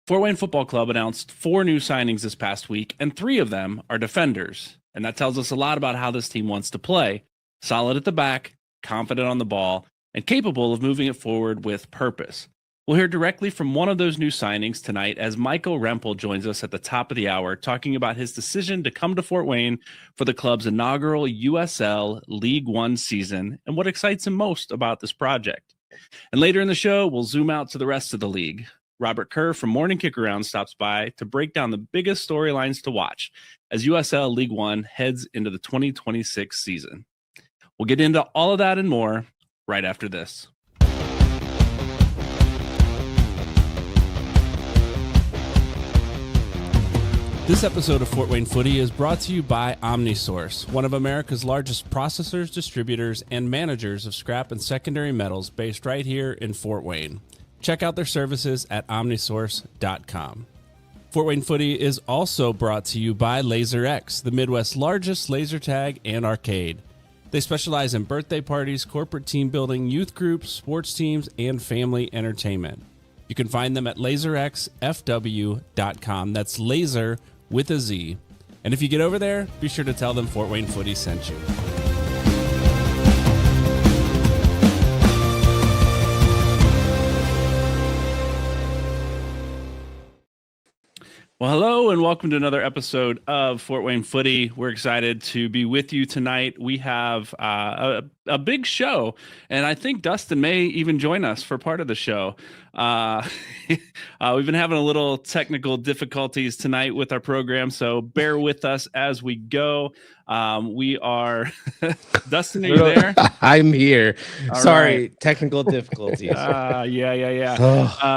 Fort Wayne Football Club announced 4 new signings this past week, and 3 of them are defenders. And that tells us a lot about how this team wants to play. Solid at the back, confident on the ball, and capable of moving it forward with purpose. We'll hear directly from one of those new signings tonight as Michael Rempel joins us at the top of the hour, talking about his decision to come to Fort Wayne for the club's inaugural USL League One season and what excites him most about this project. And later in the show, we'll zoom out to the rest of the league. Robert Kerr from Morning Kickaround stops by to break down the biggest storylines to watch as USL League One heads into the 2026 season. We'll get into all of that and more right after this. This episode of Fort Wayne Footy is brought to you by OmniSource, one of America's largest processors, distributors, and managers of scrap and secondary metals based right here in Fort Wayne. Check out their services at omnisource.com. Fort Wayne Footy is also brought to you by LaserX, the Midwest's largest laser tag and arcade. They specialize in birthday parties, corporate team building, youth groups, sports teams, and family entertainment. You can find them at laserxfw.com. That's laser with a Z. And if you get over there, be sure to tell them Fort Wayne Footy sent you. Well, hello and welcome to another episode of Fort Wayne Footy. We're excited to be with you tonight. We have a big show, and I think Dustin may even join us for part of the show. We've been having a little technical difficulties tonight with our program, so bear with us as we go. We are Dustin, are you there? I'm here. All Sorry, right. Technical difficulties. Yeah.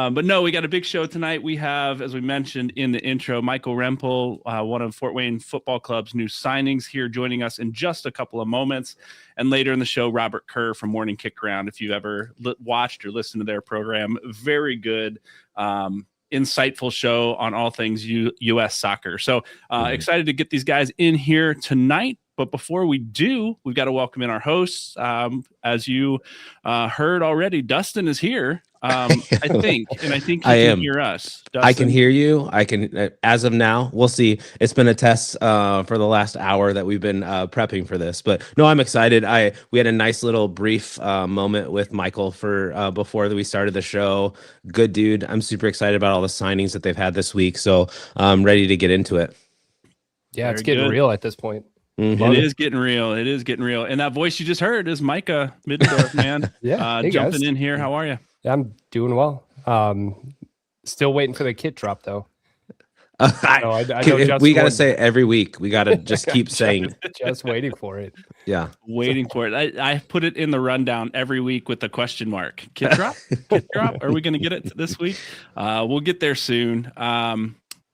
But no, we got a big show tonight. We have, as we mentioned in the intro, Michael Rempel, one of Fort Wayne Football Club's new signings, here joining us in just a couple of moments. And later in the show, Robert Kerr from Morning Kickaround. If you've ever watched or listened to their program, very good, insightful show on all things U.S. soccer. So excited to get these guys in here tonight. But before we do, we've got to welcome in our hosts. As you heard already, Dustin is here. I think he can hear us. Dustin? I can hear you. I can, as of now, we'll see. It's been a test for the last hour that we've been prepping for this, but no, I'm excited. We had a nice little brief moment with Michael for before we started the show. Good dude. I'm super excited about all the signings that they've had this week. So I'm ready to get into it. Yeah, it's getting real at this point. Mm-hmm. It is getting real. And that voice you just heard is Micah Middendorf, man. Yeah, hey jumping guys. in here. How are you? I'm doing well. Still waiting for the kit drop though. We got to say it every week. We got to just keep saying just waiting for it. Yeah. Waiting for it. I put it in the rundown every week with the question mark. Kit drop? Kit drop? Are we going to get it this week? We'll get there soon.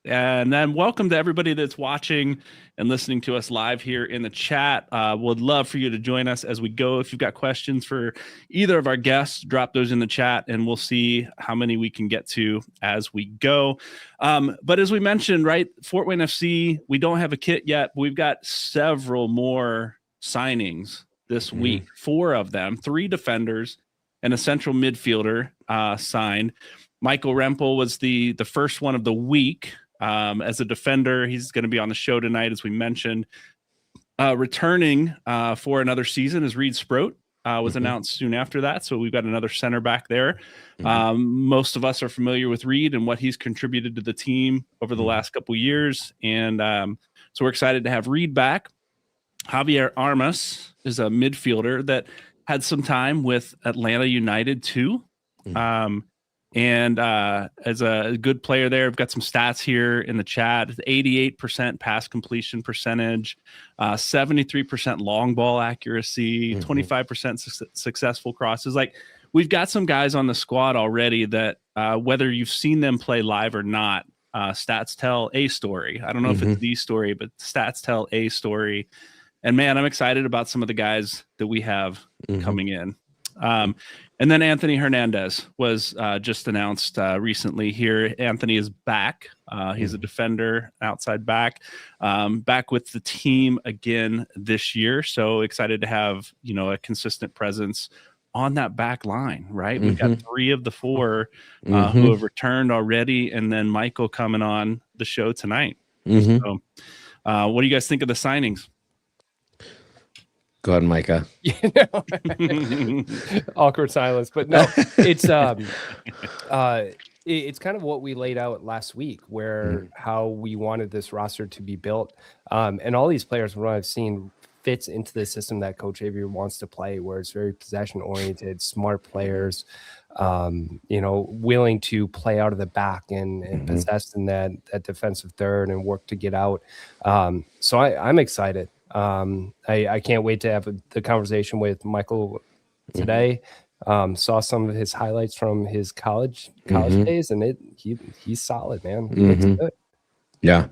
And then welcome to everybody that's watching and listening to us live here in the chat. Would love for you to join us as we go. If you've got questions for either of our guests, drop those in the chat and we'll see how many we can get to as we go. But as we mentioned, right, Fort Wayne FC, we don't have a kit yet. But we've got several more signings this week. 4 of them, 3 defenders and a central midfielder signed. Michael Rempel was the first one of the week. As a defender, he's going to be on the show tonight, as we mentioned. Returning for another season is Reed Sproat, was announced soon after that. So we've got another center back there. Most of us are familiar with Reed and what he's contributed to the team over the last couple years. And so we're excited to have Reed back. Javier Armas is a midfielder that had some time with Atlanta United too. And as a good player there, I've got some stats here in the chat. 88% pass completion percentage, 73% long ball accuracy, 25% successful crosses. Like, we've got some guys on the squad already that whether you've seen them play live or not, stats tell a story. I don't know if it's the story, but stats tell a story. And man, I'm excited about some of the guys that we have coming in. And then Anthony Hernandez was just announced recently here. Anthony is back. He's a defender, outside back, back with the team again this year. So excited to have, a consistent presence on that back line, right? We've got 3 of the 4 who have returned already, and then Michael coming on the show tonight. So, what do you guys think of the signings? Go ahead, Micah. Awkward silence, but no, it's it's kind of what we laid out last week, where how we wanted this roster to be built, and all these players, from what I've seen, fits into the system that Coach Avery wants to play, where it's very possession oriented, smart players, willing to play out of the back and possess in that defensive third and work to get out. So I'm excited. I can't wait to have the conversation with Michael today. Saw some of his highlights from his college days, and he's solid, man. He looks good. Yeah,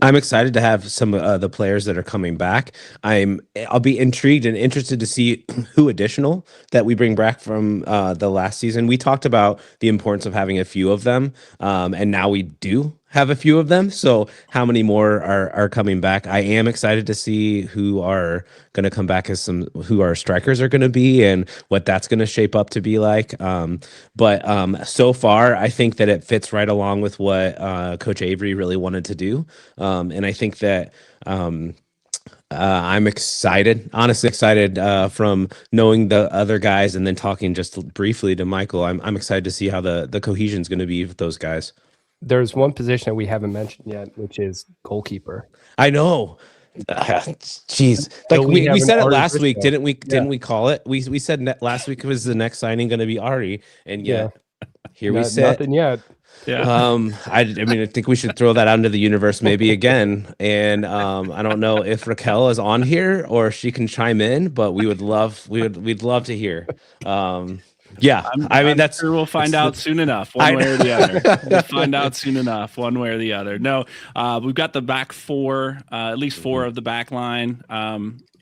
I'm excited to have some of the players that are coming back. I'll be intrigued and interested to see who additional that we bring back from the last season. We talked about the importance of having a few of them, and now we do have a few of them. So how many more are coming back? I am excited to see who are going to come back who our strikers are going to be and what that's going to shape up to be like. But so far, I think that it fits right along with what Coach Avery really wanted to do. And I think that I'm excited, honestly excited from knowing the other guys and then talking just briefly to Michael. I'm excited to see how the cohesion is going to be with those guys. There's one position that we haven't mentioned yet, which is goalkeeper. I know. Jeez, like we said it last week, didn't we? Didn't we call it? We said last week was the next signing going to be Ari, and yet here we sit. Nothing yet. Yeah. I mean, I think we should throw that out into the universe maybe again. And I don't know if Raquel is on here or if she can chime in, but we'd love to hear. Yeah, I mean, that's sure we'll find out soon enough, one way or the other. We'll find out soon enough, one way or the other. No, we've got the back 4, at least 4 of the back line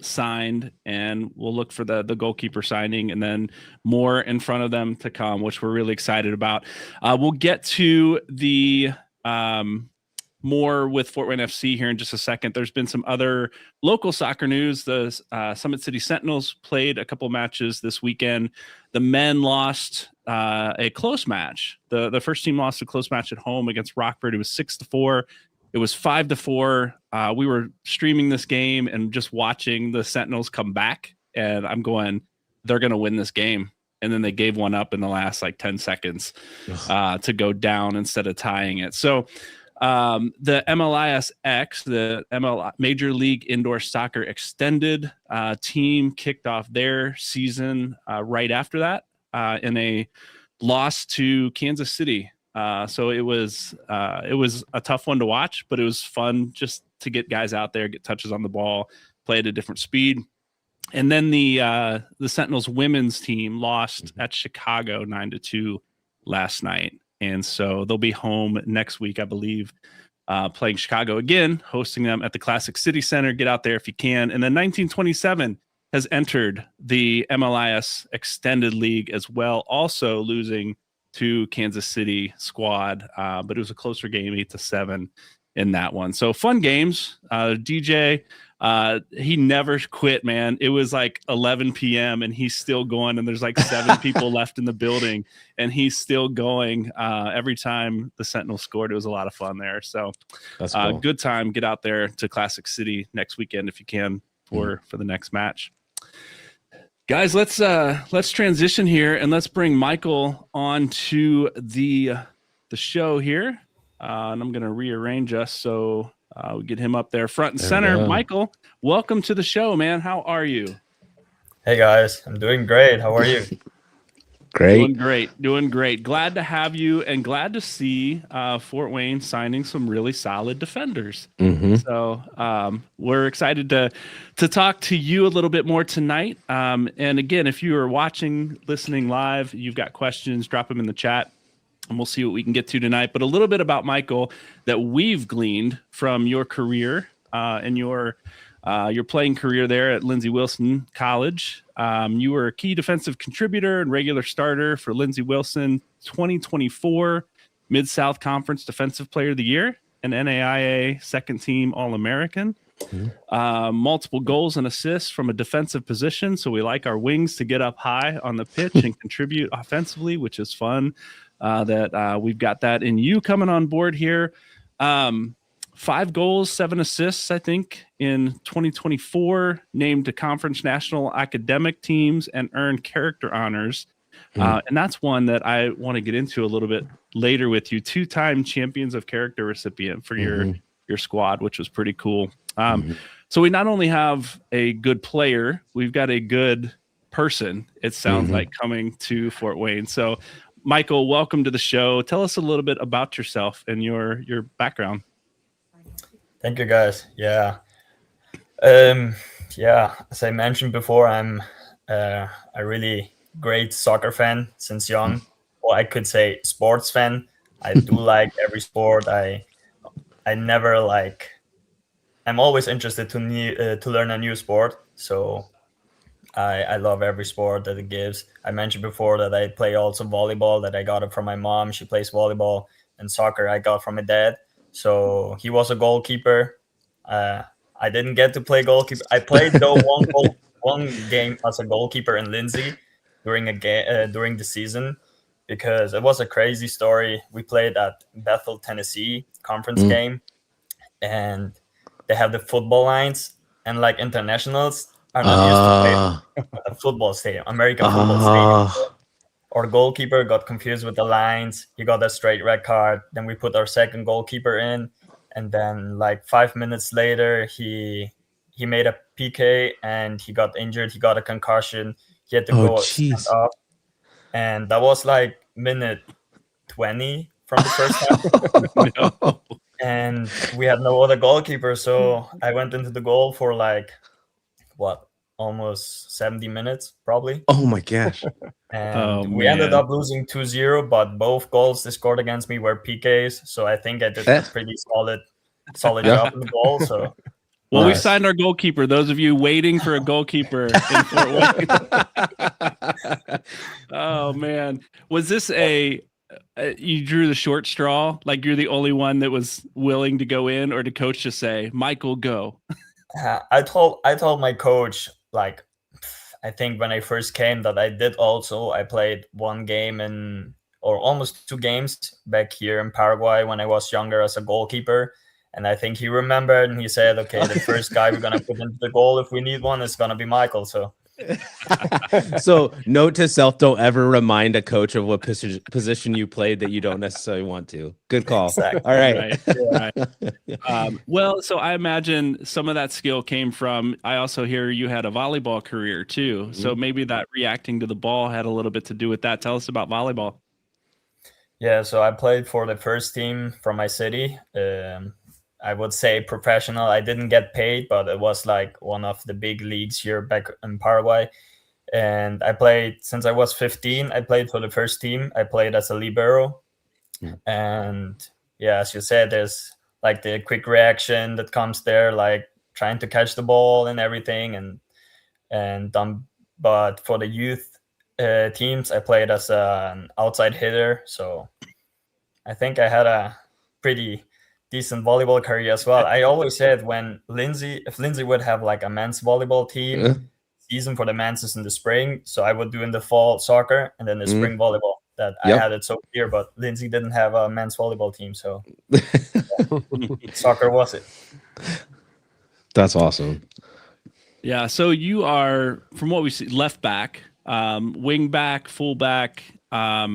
signed, and we'll look for the goalkeeper signing, and then more in front of them to come, which we're really excited about. We'll get to the more with Fort Wayne FC here in just a second. There's been some other local soccer news. The Summit City Sentinels played a couple matches this weekend. The men lost a close match. The first team lost a close match at home against Rockford. It was 6-4. It was 5-4. We were streaming this game and just watching the Sentinels come back, and I'm going, they're going to win this game. And then they gave one up in the last 10 seconds to go down instead of tying it. So the MLISX, the Major League Indoor Soccer Extended team kicked off their season right after that in a loss to Kansas City. So it was a tough one to watch, but it was fun just to get guys out there, get touches on the ball, play at a different speed. And then the Sentinels women's team lost at Chicago 9-2 last night. And so they'll be home next week, I believe, playing Chicago again, hosting them at the Classic City Center. Get out there if you can. And then 1927 has entered the MLIS Extended League as well, also losing to Kansas City squad. But it was a closer game, 8-7 in that one. So fun games. DJ, he never quit, man. It was 11 p.m. and he's still going, and there's 7 people left in the building, and he's still going. Every time the Sentinels scored, it was a lot of fun there. So that's cool. Good time. Get out there to Classic City next weekend if you can for the next match. Guys, let's transition here and let's bring Michael on to the show here. And I'm going to rearrange us so we get him up there front and center. Michael, welcome to the show, man. How are you? Hey, guys. I'm doing great. How are you? Great. Doing great. Glad to have you and glad to see Fort Wayne signing some really solid defenders. So we're excited to talk to you a little bit more tonight. And again, if you are watching, listening live, you've got questions, drop them in the chat. And we'll see what we can get to tonight. But a little bit about Michael that we've gleaned from your career and your playing career there at Lindsey Wilson College. You were a key defensive contributor and regular starter for Lindsey Wilson 2024 Mid-South Conference Defensive Player of the Year and NAIA Second Team All-American. multiple goals and assists from a defensive position. So we like our wings to get up high on the pitch and contribute offensively, which is fun. We've got that in you coming on board here. 5 goals, 7 assists, I think, in 2024, named to conference national academic teams and earned character honors. And that's one that I want to get into a little bit later with you. 2-time champions of character recipient for your squad, which was pretty cool. So we not only have a good player, we've got a good person, it sounds like, coming to Fort Wayne. So Michael, welcome to the show. Tell us a little bit about yourself and your background. Thank you, guys. As I mentioned before, I'm a really great soccer fan since young. Or I could say sports fan. I do like every sport. I'm always interested to learn a new sport. So I love every sport that it gives. I mentioned before that I play also volleyball, that I got it from my mom. She plays volleyball, and soccer I got from my dad. So he was a goalkeeper. I didn't get to play goalkeeper. I played though one game as a goalkeeper in Lindsay during the season, because it was a crazy story. We played at Bethel, Tennessee conference game, and they have the football lines, and like internationals are not used to play at a football stadium, American football stadium. Our goalkeeper got confused with the lines. He got a straight red card. Then we put our second goalkeeper in, and then like 5 minutes later, he made a PK and he got injured. He got a concussion. He had to go stand up, and that was like minute 20 from the first half. And we had no other goalkeeper, so I went into the goal for like almost 70 minutes probably. Oh my gosh. And we ended up losing 2-0, but both goals they scored against me were PKs, so I think I did a pretty solid job in the goal. So well, we signed our goalkeeper. Those of you waiting for a goalkeeper in Fort Wayne. Oh man, was this you drew the short straw? Like you're the only one that was willing to go in, or did coach just say, "Michael, go"? I told my coach, like, I think when I first came, that I played one game or almost 2 games back here in Paraguay when I was younger as a goalkeeper. And I think he remembered, and he said, okay, the first guy we're going to put into the goal if we need one is going to be Michael. So note to self, don't ever remind a coach of what position you played that you don't necessarily want to. Good call. Exactly. All right. Well, so I imagine some of that skill came from, I also hear you had a volleyball career too. So maybe that reacting to the ball had a little bit to do with that. Tell us about volleyball. Yeah, so I played for the first team from my city. I would say professional. I didn't get paid, but it was like one of the big leagues here back in Paraguay. And I played since I was 15. I played for the first team. I played as a libero. And yeah, as you said, there's like the quick reaction that comes there, like trying to catch the ball and everything. But for the youth teams, I played as an outside hitter. So I think I had a pretty decent volleyball career as well. I always said if Lindsay would have like a men's volleyball team, season for the men's is in the spring, so I would do in the fall soccer and then the spring volleyball. That I had it so clear, but Lindsay didn't have a men's volleyball team, so soccer was it. That's awesome. Yeah, so you are, from what we see, left back, wing back, full back. How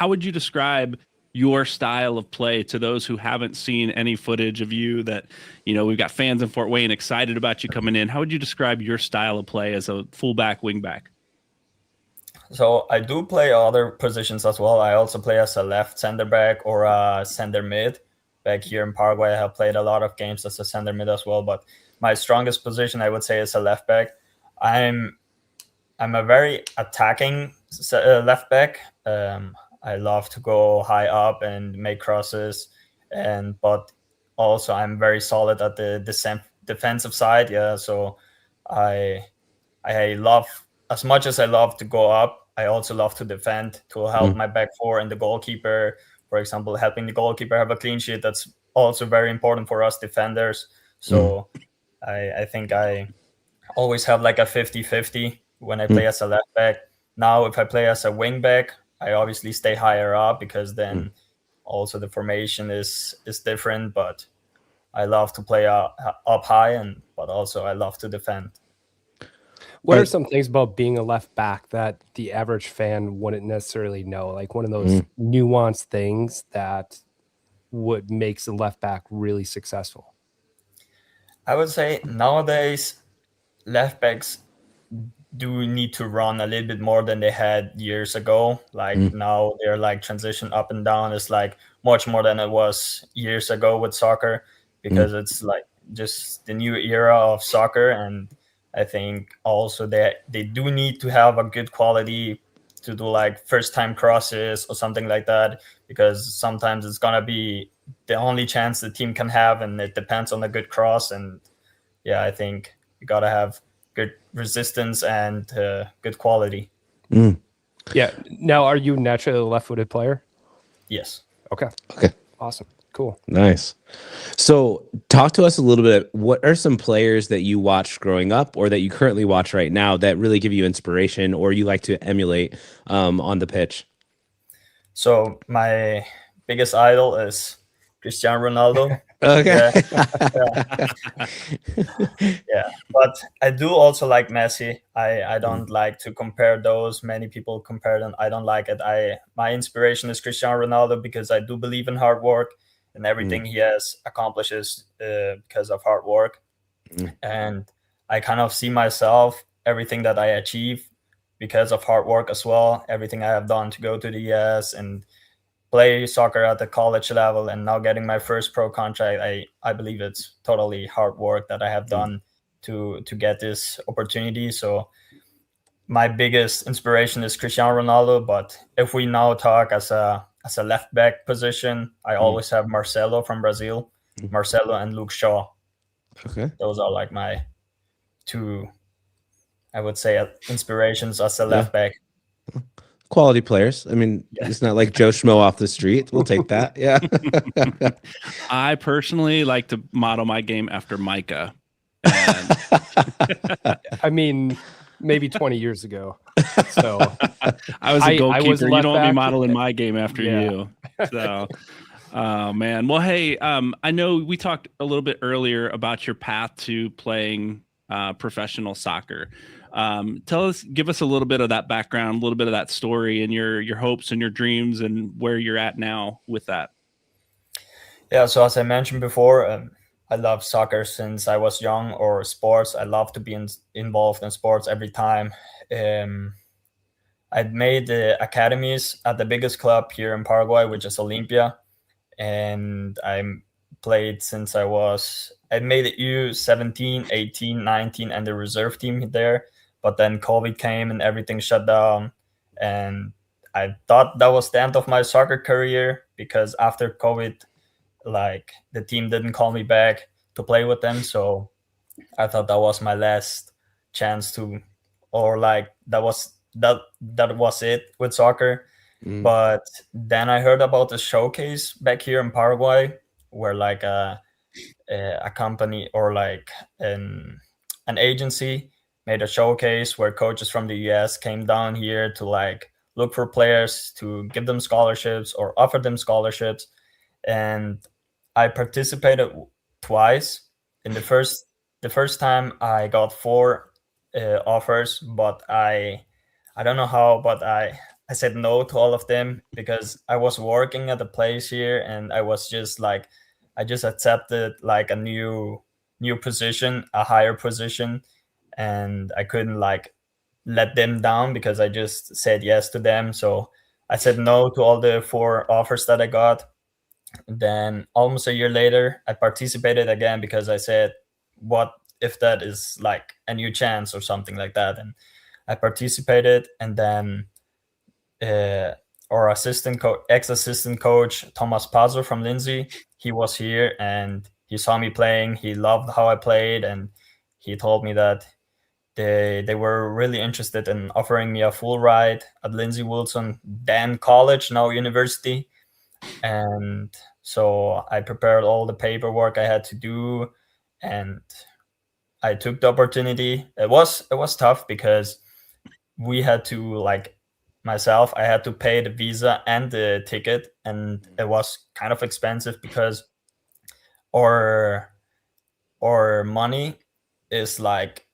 would you describe your style of play to those who haven't seen any footage of you? That, we've got fans in Fort Wayne excited about you coming in. How would you describe your style of play as a fullback, wingback? So I do play other positions as well. I also play as a left center back or a center mid. Back here in Paraguay, I have played a lot of games as a center mid as well, but my strongest position, I would say, is a left back. I'm a very attacking left back. I love to go high up and make crosses, but also I'm very solid at the defensive side. Yeah, so I love, as much as I love to go up, I also love to defend, to help my back four and the goalkeeper. For example, helping the goalkeeper have a clean sheet. That's also very important for us defenders. So I think I always have like a 50-50 when I play as a left back. Now, if I play as a wing back, I obviously stay higher up because then also the formation is different. But I love to play up high, but also I love to defend. What are some things about being a left back that the average fan wouldn't necessarily know? Like one of those nuanced things that what makes a left back really successful? I would say nowadays left backs do need to run a little bit more than they had years ago. Like now they're like transition up and down is like much more than it was years ago with soccer, because it's like just the new era of soccer. And I think also that they do need to have a good quality to do like first time crosses or something like that, because sometimes it's gonna be the only chance the team can have, and it depends on a good cross. And yeah, I think you gotta have good resistance and good quality. Yeah. Now, are you naturally a left-footed player? Yes. Okay. Awesome. Cool. Nice. So talk to us a little bit. What are some players that you watched growing up or that you currently watch right now that really give you inspiration or you like to emulate on the pitch? So my biggest idol is Cristiano Ronaldo. Okay. Yeah. But I do also like Messi. I don't like to compare those. Many people compare them. I don't like it. My inspiration is Cristiano Ronaldo because I do believe in hard work, and everything he has accomplishes because of hard work. And I kind of see myself, everything that I achieve because of hard work as well. Everything I have done to go to the US and play soccer at the college level, and now getting my first pro contract, I believe it's totally hard work that I have done to get this opportunity. So my biggest inspiration is Cristiano Ronaldo. But if we now talk as a left back position, I always have Marcelo from Brazil, Marcelo and Luke Shaw. Okay. Those are like my two, I would say, inspirations as a left back. Quality players. I mean, it's not like Joe Schmo off the street. We'll take that. Yeah. I personally like to model my game after Micah. I mean, maybe 20 years ago. So I was a goalkeeper. You don't want me back. modeling my game after you. So, oh man. Well, hey, I know we talked a little bit earlier about your path to playing professional soccer. Give us a little bit of that background, a little bit of that story, and your hopes and your dreams, and where you're at now with that. Yeah. So as I mentioned before, I love soccer since I was young, or sports. I love to be involved in sports every time. I'd made the academies at the biggest club here in Paraguay, which is Olympia, and I played since I made the U17, 18, 19, and the reserve team there. But then COVID came and everything shut down. And I thought that was the end of my soccer career, because after COVID, like the team didn't call me back to play with them. So I thought that was my last chance to, or like that was it with soccer. But then I heard about the showcase back here in Paraguay, where like a company or like an agency made a showcase where coaches from the US came down here to like look for players to give them scholarships or offer them scholarships. And I participated twice. In the first time I got 4 offers, but I don't know how, but I said no to all of them because I was working at the place here, and I was just like, I just accepted like a new position, a higher position, and I couldn't like let them down because I just said yes to them. So I said no to all the 4 offers that I got. Then almost a year later, I participated again because I said, what if that is like a new chance or something like that? And I participated, and then our ex-assistant coach, Thomas Pazzo from Lindsay, he was here and he saw me playing. He loved how I played, and he told me that they were really interested in offering me a full ride at Lindsay Wilson, then college, now university. And so I prepared all the paperwork I had to do, and I took the opportunity. It was tough because we had to, like, myself, I had to pay the visa and the ticket, and it was kind of expensive because our money is like,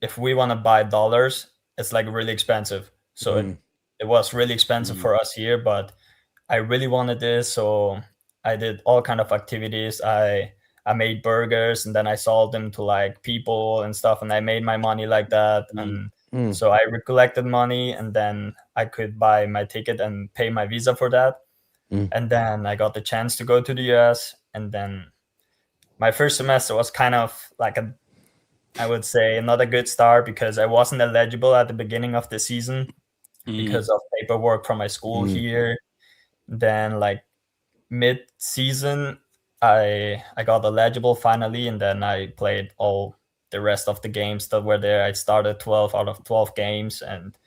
if we want to buy dollars, it's like really expensive. So it was really expensive for us here, but I really wanted this, so I did all kind of activities. I made burgers, and then I sold them to like people and stuff, and I made my money like that. And so I collected money, and then I could buy my ticket and pay my visa for that. And then I got the chance to go to the US. And then my first semester was kind of like I would say not a good start, because I wasn't eligible at the beginning of the season because of paperwork from my school here. Then like mid-season, I got eligible finally, and then I played all the rest of the games that were there. I started 12 out of 12 games, and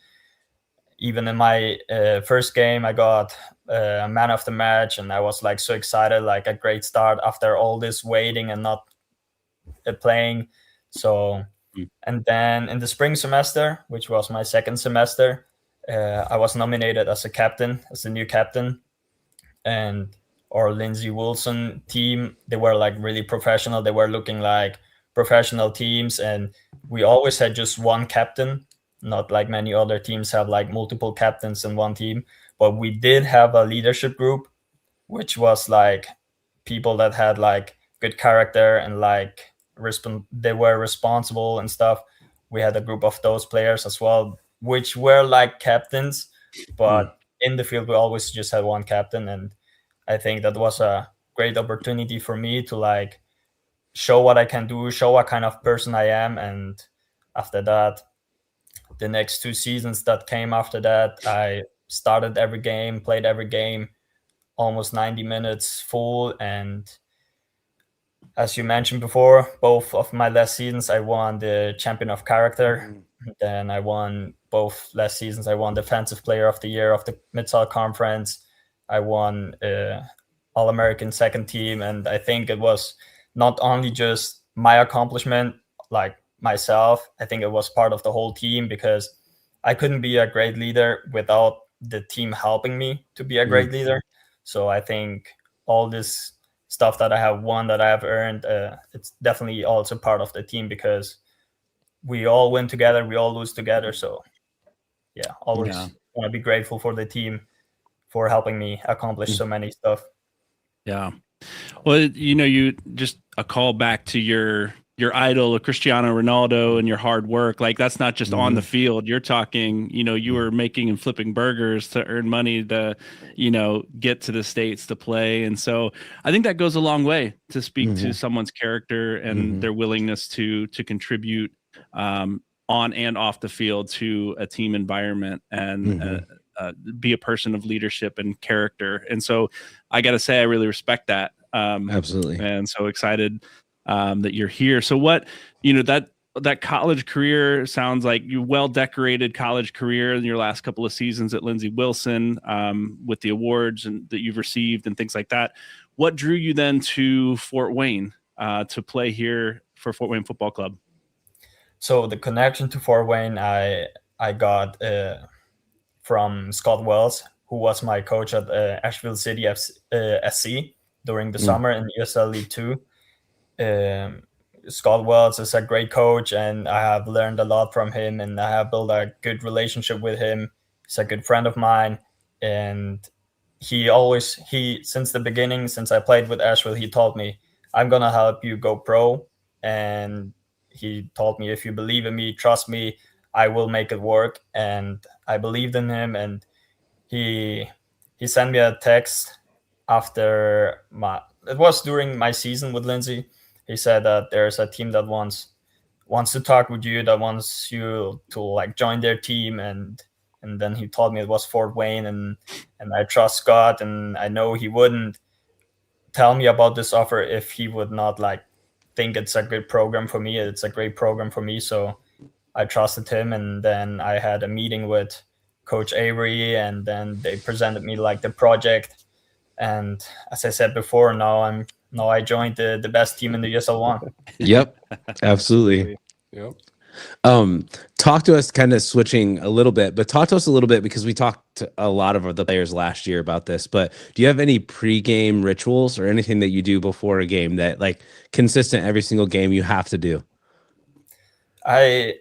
even in my first game, I got man of the match, and I was like so excited, like a great start after all this waiting and not playing. So, and then in the spring semester, which was my second semester, I was nominated as a new captain. And our Lindsay Wilson team, they were like really professional. They were looking like professional teams, and we always had just one captain, not like many other teams have like multiple captains in one team. But we did have a leadership group, which was like people that had like good character and like they were responsible and stuff. We had a group of those players as well, which were like captains, but in the field we always just had one captain. And I think that was a great opportunity for me to like show what I can do, show what kind of person I am. And after that, the next 2 seasons that came after that, I started every game, played every game, almost 90 minutes full. And as you mentioned before, both of my last seasons, I won the Champion of Character. Then I won both last seasons. I won Defensive Player of the Year of the Mid-South Conference. I won All-American second team. And I think it was not only just my accomplishment, like myself, I think it was part of the whole team, because I couldn't be a great leader without the team helping me to be a great leader. So I think all this stuff that I have won, that I have earned, it's definitely also part of the team, because we all win together, we all lose together. So yeah, always want to be grateful for the team for helping me accomplish so many stuff. Yeah. Well, you just a call back to your idol, Cristiano Ronaldo, and your hard work. Like, that's not just on the field. You're talking, you were making and flipping burgers to earn money to, get to the States to play. And so I think that goes a long way to speak to someone's character and their willingness to contribute on and off the field to a team environment, and be a person of leadership and character. And so I got to say, I really respect that. Absolutely. And so excited that you're here. So what, that college career sounds like you well-decorated college career in your last couple of seasons at Lindsay Wilson, with the awards and that you've received and things like that. What drew you then to Fort Wayne to play here for Fort Wayne Football Club? So the connection to Fort Wayne, I got from Scott Wells, who was my coach at Asheville City SC during the summer in USL League 2. Scott Wells is a great coach, and I have learned a lot from him, and I have built a good relationship with him. He's a good friend of mine, and since the beginning, since I played with Asheville, he told me, I'm gonna help you go pro. And he told me, if you believe in me, trust me, I will make it work. And I believed in him, and he sent me a text after it was during my season with Lindsay. He said that there's a team that wants to talk with you, that wants you to like join their team. And then he told me it was Fort Wayne, and I trust Scott, and I know he wouldn't tell me about this offer if he would not like think it's a good program for me. It's a great program for me. So I trusted him. And then I had a meeting with Coach Avery, and then they presented me like the project. And as I said before, now I'm now I joined the best team in the USL One. Yep, absolutely. Yep. Talk to us, kind of switching a little bit, but talk to us a little bit, because we talked to a lot of the players last year about this, but do you have any pre-game rituals or anything that you do before a game that, like, consistent every single game you have to do? I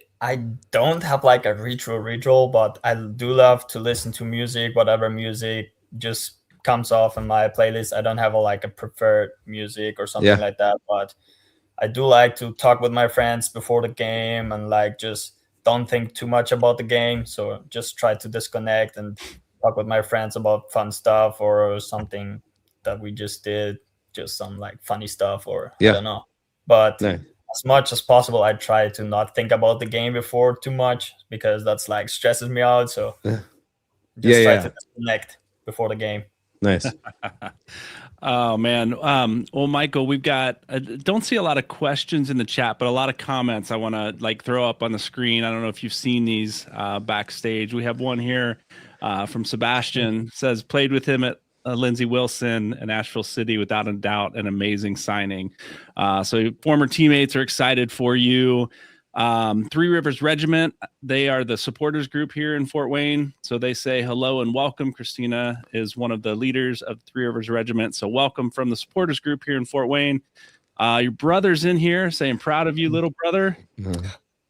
don't have like a ritual, but I do love to listen to music, whatever music just comes off in my playlist. I don't have like a preferred music or something like that, but I do like to talk with my friends before the game and like just don't think too much about the game. So just try to disconnect and talk with my friends about fun stuff or something that we just did, just some like funny stuff or I don't know. But as much as possible, I try to not think about the game before too much, because that's like stresses me out. So just try to disconnect before the game. Nice. Oh man. Well, Michael, we've got, don't see a lot of questions in the chat, but a lot of comments I want to like throw up on the screen. I don't know if you've seen these backstage. We have one here from Sebastian. Says played with him at Lindsey Wilson and Asheville City, without a doubt, an amazing signing. So former teammates are excited for you. Three Rivers Regiment, they are the supporters group here in Fort Wayne. So they say hello and welcome. Christina is one of the leaders of Three Rivers Regiment. So welcome from the supporters group here in Fort Wayne. Your brother's in here saying proud of you, little brother.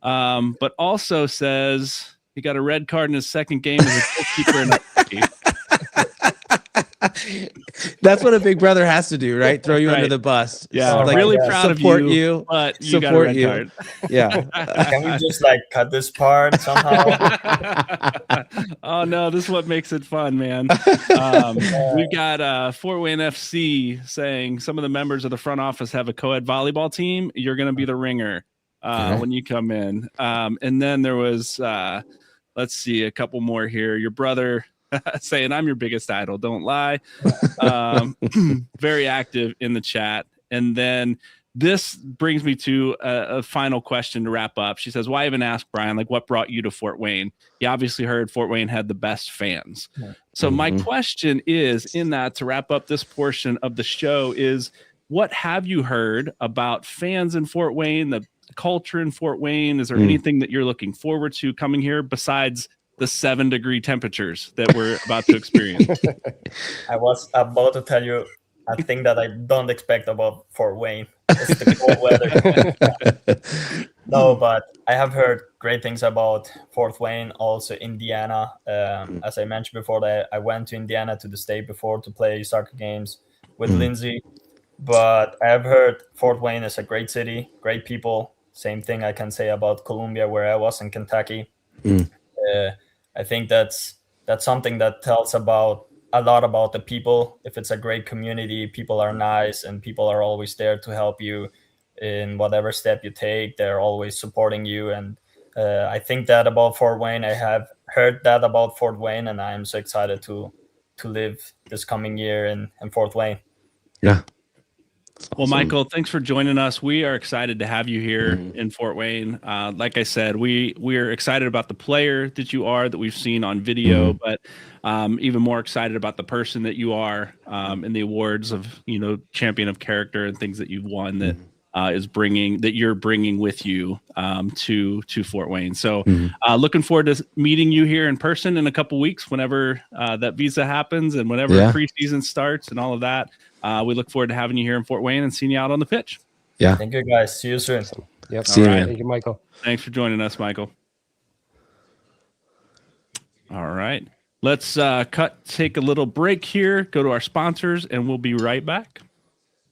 But also says he got a red card in his second game as a goalkeeper in a That's what a big brother has to do, right? Throw you under the bus. Yeah, like, really proud of you, but you got a red card. Yeah. Can we just like cut this part somehow? Oh no, this is what makes it fun, man. We've got Fort Wayne FC saying some of the members of the front office have a co-ed volleyball team. You're going to be the ringer when you come in. And then there was, let's see, a couple more here. Your brother saying, I'm your biggest idol. Don't lie. Very active in the chat. And then this brings me to a final question to wrap up. She says, why even ask Brian, like, what brought you to Fort Wayne? You obviously heard Fort Wayne had the best fans. So my question is, in that, to wrap up this portion of the show, is what have you heard about fans in Fort Wayne, the culture in Fort Wayne? Is there anything that you're looking forward to coming here besides the 7-degree temperatures that we're about to experience? I was about to tell you a thing that I don't expect about Fort Wayne. It's the cold weather. No, but I have heard great things about Fort Wayne, also Indiana. As I mentioned before, that I went to Indiana to the state before to play soccer games with Lindsay. But I have heard Fort Wayne is a great city, great people. Same thing I can say about Columbia, where I was in Kentucky. I think that's something that tells about a lot about the people. If it's a great community, people are nice and people are always there to help you in whatever step you take. They're always supporting you. And I think that about Fort Wayne. I have heard that about Fort Wayne, and I'm so excited to live this coming year in Fort Wayne. Yeah. Well, Michael, thanks for joining us. We are excited to have you here in Fort Wayne. Like I said, we're excited about the player that you are, that we've seen on video, but even more excited about the person that you are, and the awards of, champion of character and things that you've won that you're bringing with you to Fort Wayne. So looking forward to meeting you here in person in a couple weeks, whenever that visa happens and whenever preseason starts and all of that. We look forward to having you here in Fort Wayne and seeing you out on the pitch. Yeah. Thank you, guys. See you soon. Yep. See you, man. Thank you, Michael. Thanks for joining us, Michael. All right. Let's take a little break here, go to our sponsors, and we'll be right back.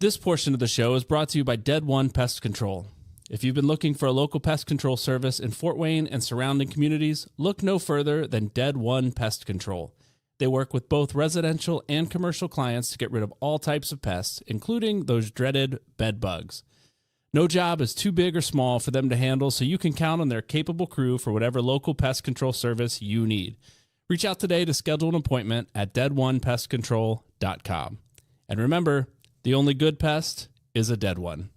This portion of the show is brought to you by Dead One Pest Control. If you've been looking for a local pest control service in Fort Wayne and surrounding communities, look no further than Dead One Pest Control. They work with both residential and commercial clients to get rid of all types of pests, including those dreaded bed bugs. No job is too big or small for them to handle, so you can count on their capable crew for whatever local pest control service you need. Reach out today to schedule an appointment at deadonepestcontrol.com. And remember, the only good pest is a dead one.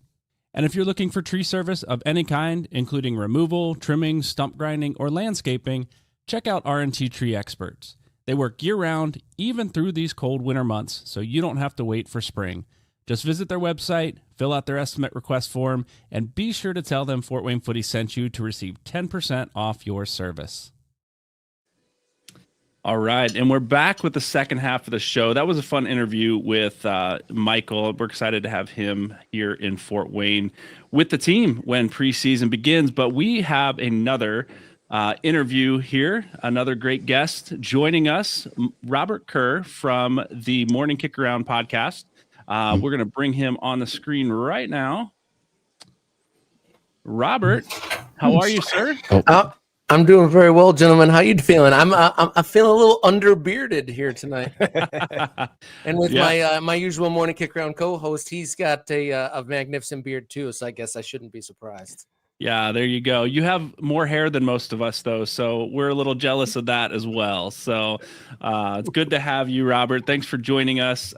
And if you're looking for tree service of any kind, including removal, trimming, stump grinding, or landscaping, check out R&T Tree Experts. They work year-round, even through these cold winter months, so you don't have to wait for spring. Just visit their website, fill out their estimate request form, and be sure to tell them Fort Wayne Footy sent you to receive 10% off your service. All right, and we're back with the second half of the show. That was a fun interview with Michael. We're excited to have him here in Fort Wayne with the team when preseason begins. But we have another interview here, another great guest joining us, Robert Kerr from the Morning Kickaround podcast. We're going to bring him on the screen right now. Robert, how are you, sir? I'm doing very well, gentlemen. How you feeling? I'm feeling a little underbearded here tonight. And with my usual Morning Kickaround co-host, he's got a magnificent beard too, so I guess I shouldn't be surprised. Yeah, there you go. You have more hair than most of us, though, so we're a little jealous of that as well. So it's good to have you, Robert. Thanks for joining us.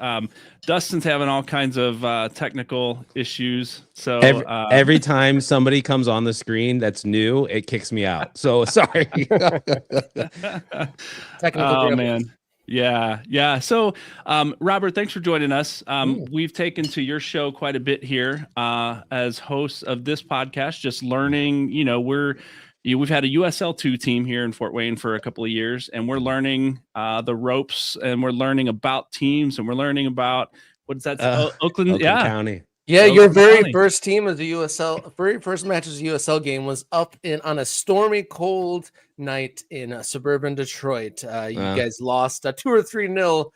Dustin's having all kinds of technical issues. So every time somebody comes on the screen that's new, it kicks me out. So sorry. Oh, man. Yeah. So, Robert, thanks for joining us. We've taken to your show quite a bit here as hosts of this podcast, just learning, we've had a USL 2 team here in Fort Wayne for a couple of years, and we're learning the ropes, and we're learning about teams, and we're learning about, what is that? Oakland County. Yeah, Oakland your very County. first team of the USL, very first match as a USL game was up on a stormy, cold night in suburban Detroit. You guys lost 2 or 3-0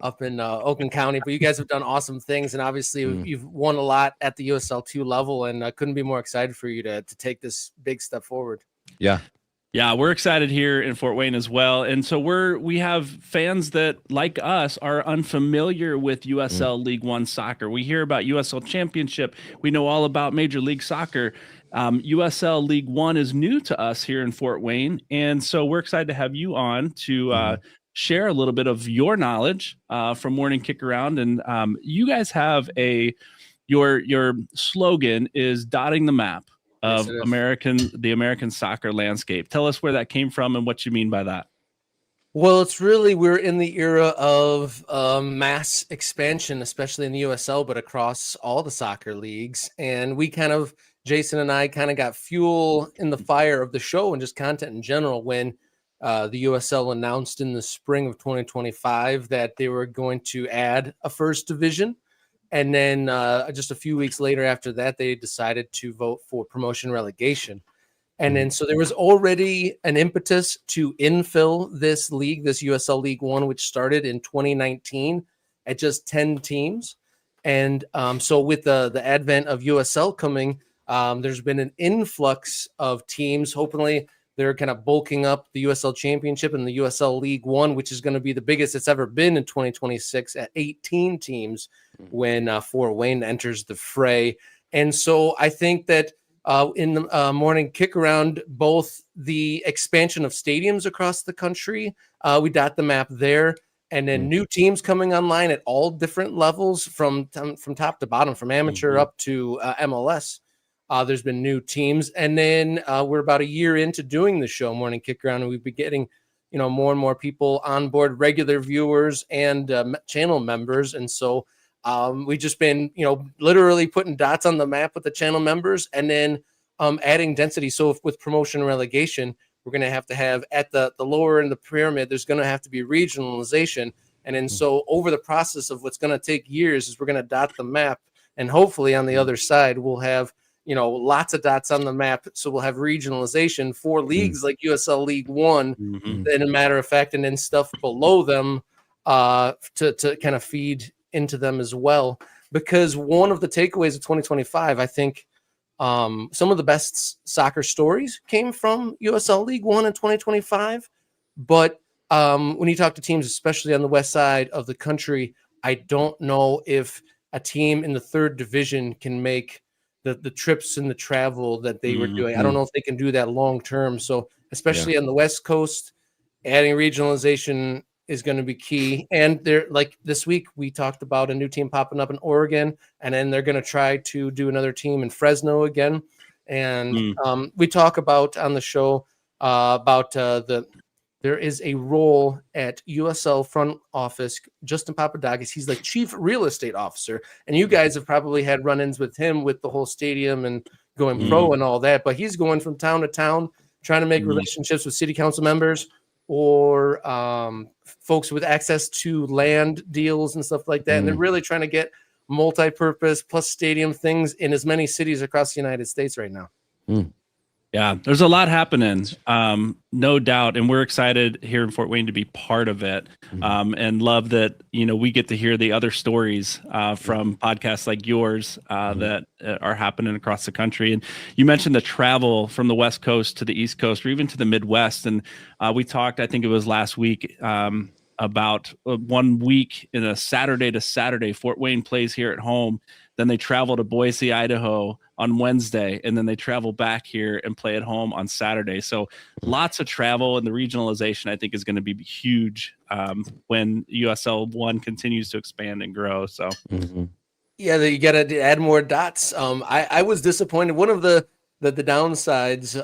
up in Oakland County, but you guys have done awesome things, and obviously you've won a lot at the USL 2 level, and I couldn't be more excited for you to take this big step forward. Yeah, we're excited here in Fort Wayne as well. And so we have fans that, like us, are unfamiliar with USL League One soccer. We hear about USL Championship. We know all about Major League Soccer. USL League One is new to us here in Fort Wayne. And so we're excited to have you on to share a little bit of your knowledge from Morning Kickaround. And you guys have your slogan is dotting the map of the American soccer landscape. Tell us where that came from and what you mean by that. Well, we're in the era of mass expansion, especially in the USL, but across all the soccer leagues. And Jason and I kind of got fuel in the fire of the show and just content in general when the USL announced in the spring of 2025 that they were going to add a first division. And then just a few weeks later after that, they decided to vote for promotion relegation. And then so there was already an impetus to infill this league, this USL League One, which started in 2019 at just 10 teams. And so with the advent of USL coming, there's been an influx of teams. Hopefully, they're kind of bulking up the USL Championship and the USL League One, which is going to be the biggest it's ever been in 2026 at 18 teams when Fort Wayne enters the fray. And so I think that in the Morning Kickaround, both the expansion of stadiums across the country, we dot the map there, and then new teams coming online at all different levels from top to bottom, from amateur up to MLS. There's been new teams, and then we're about a year into doing the show, Morning Kickaround, and we've been getting, more and more people on board, regular viewers and channel members, and so we've just been, literally putting dots on the map with the channel members, and then adding density. So with promotion and relegation, we're going to have at the lower end of the pyramid, there's going to have to be regionalization, and then so over the process of what's going to take years is we're going to dot the map, and hopefully on the other side we'll have lots of dots on the map. So we'll have regionalization for leagues like USL League One, then a matter of fact, and then stuff below them to kind of feed into them as well. Because one of the takeaways of 2025, I think some of the best soccer stories came from USL League One in 2025. But when you talk to teams, especially on the west side of the country, I don't know if a team in the third division can make the trips and the travel that they were doing. I don't know if they can do that long term. So especially on the West Coast, adding regionalization is going to be key. And they're like this week, we talked about a new team popping up in Oregon, and then they're going to try to do another team in Fresno again. And we talk about on the show about the there is a role at USL front office, Justin Papadakis. He's like chief real estate officer. And you guys have probably had run-ins with him with the whole stadium and going pro and all that. But he's going from town to town, trying to make relationships with city council members or folks with access to land deals and stuff like that. And they're really trying to get multi-purpose plus stadium things in as many cities across the United States right now. Yeah, there's a lot happening, no doubt, and we're excited here in Fort Wayne to be part of it, and love that we get to hear the other stories from podcasts like yours that are happening across the country. And you mentioned the travel from the West Coast to the East Coast, or even to the Midwest, and we talked, I think it was last week, about 1 week in a Saturday to Saturday. Fort Wayne plays here at home. Then they travel to Boise, Idaho on Wednesday, and then they travel back here and play at home on Saturday. So lots of travel, and the regionalization, I think, is going to be huge when USL One continues to expand and grow. So, yeah, you got to add more dots. I was disappointed. One of the downsides,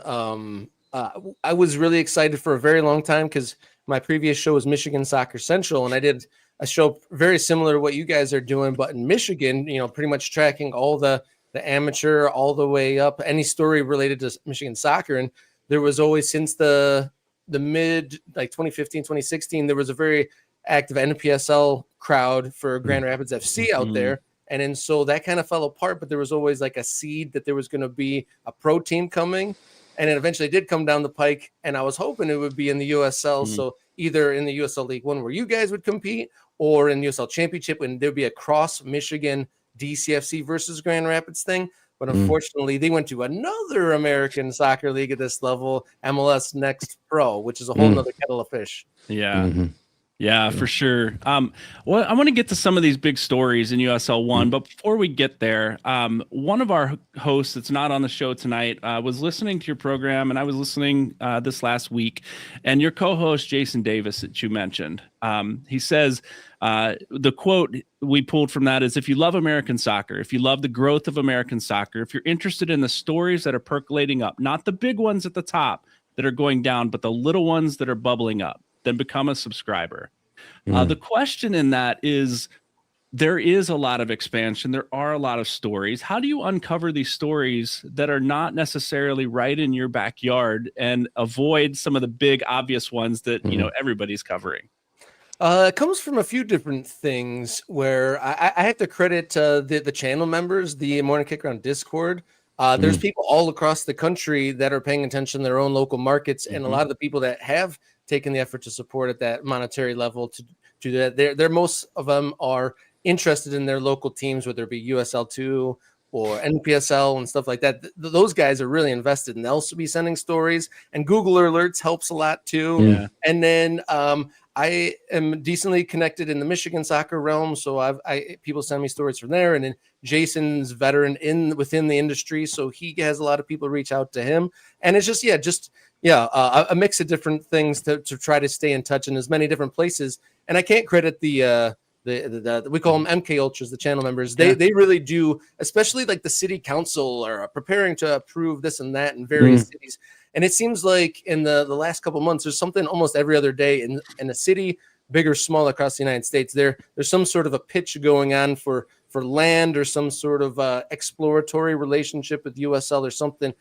I was really excited for a very long time because my previous show was Michigan Soccer Central, and I did a show very similar to what you guys are doing, but in Michigan, pretty much tracking all the amateur all the way up, any story related to Michigan soccer. And there was always, since the mid, like 2015, 2016, there was a very active NPSL crowd for Grand Rapids FC out there. And so that kind of fell apart, but there was always like a seed that there was going to be a pro team coming. And it eventually did come down the pike, and I was hoping it would be in the USL. So either in the USL League One where you guys would compete, or in USL Championship, and there'd be a cross Michigan DCFC versus Grand Rapids thing. But unfortunately, they went to another American soccer league at this level, MLS Next Pro, which is a whole nother kettle of fish. Yeah. Yeah, for sure. Well, I want to get to some of these big stories in USL One, but before we get there, one of our hosts that's not on the show tonight was listening to your program, and I was listening this last week, and your co-host Jason Davis that you mentioned, he says the quote we pulled from that is, if you love American soccer, if you love the growth of American soccer, if you're interested in the stories that are percolating up, not the big ones at the top that are going down, but the little ones that are bubbling up, then become a subscriber. The question in that is, there is a lot of expansion. There are a lot of stories. How do you uncover these stories that are not necessarily right in your backyard and avoid some of the big obvious ones that, everybody's covering? It comes from a few different things where I have to credit the channel members, the Morning Kickaround Discord. There's people all across the country that are paying attention to their own local markets, and a lot of the people that have taken the effort to support at that monetary level to do that, they're most of them are interested in their local teams, whether it be USL2 or NPSL and stuff like that. Those guys are really invested, and they'll also be sending stories, and Google Alerts helps a lot too. And then I am decently connected in the Michigan soccer realm, so people send me stories from there. And then Jason's veteran within the industry, so he has a lot of people reach out to him, and it's just a mix of different things to try to stay in touch in as many different places. And I can't credit the we call them MK Ultras, the channel members. They really do, especially like the city council are preparing to approve this and that in various cities. And it seems like in the last couple of months, there's something almost every other day in a city, big or small across the United States. There's some sort of a pitch going on for land or some sort of exploratory relationship with USL or something.